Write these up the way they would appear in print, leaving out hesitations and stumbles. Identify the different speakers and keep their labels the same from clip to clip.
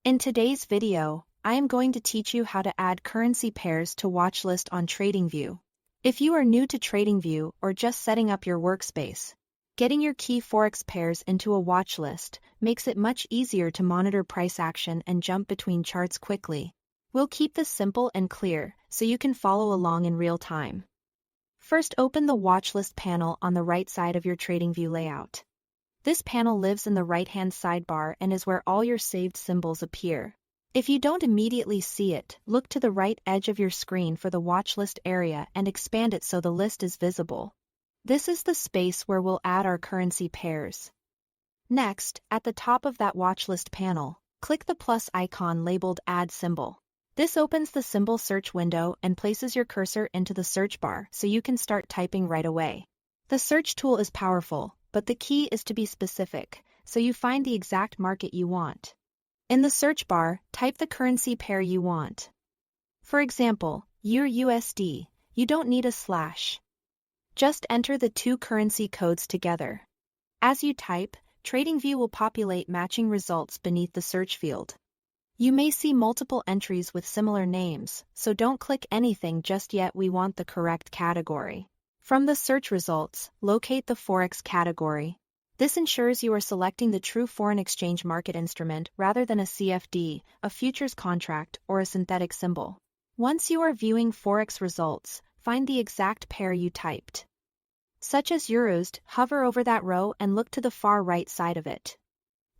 Speaker 1: In today's video, I am going to teach you how to add currency pairs to Watchlist on Tradingview. If you are new to Tradingview or just setting up your workspace, getting your key Forex pairs into a watchlist makes it much easier to monitor price action and jump between charts quickly. We'll keep this simple and clear so you can follow along in real time. First, open the Watchlist panel on the right side of your Tradingview layout. This panel lives in the right-hand sidebar and is where all your saved symbols appear. If you don't immediately see it, look to the right edge of your screen for the watchlist area and expand it so the list is visible. This is the space where we'll add our currency pairs. Next, at the top of that watchlist panel, click the plus icon labeled Add Symbol. This opens the symbol search window and places your cursor into the search bar so you can start typing right away. The search tool is powerful, but the key is to be specific, so you find the exact market you want. In the search bar, type the currency pair you want. For example, EUR/USD, you don't need a slash. Just enter the two currency codes together. As you type, Tradingview will populate matching results beneath the search field. You may see multiple entries with similar names, so don't click anything just yet. We want the correct category. From the search results, locate the Forex category. This ensures you are selecting the true foreign exchange market instrument rather than a CFD, a futures contract, or a synthetic symbol. Once you are viewing Forex results, find the exact pair you typed. Such as euros, hover over that row and look to the far right side of it.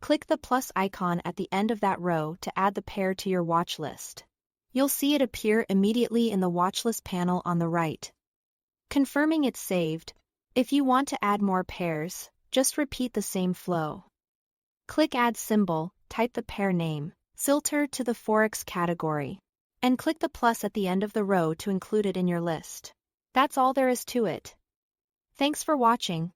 Speaker 1: Click the plus icon at the end of that row to add the pair to your watch list. You'll see it appear immediately in the watchlist panel on the right. Confirming it's saved. If you want to add more pairs, just repeat the same flow. Click Add Symbol, type the pair name, filter to the Forex category, and click the plus at the end of the row to include it in your list. That's all there is to it. Thanks for watching.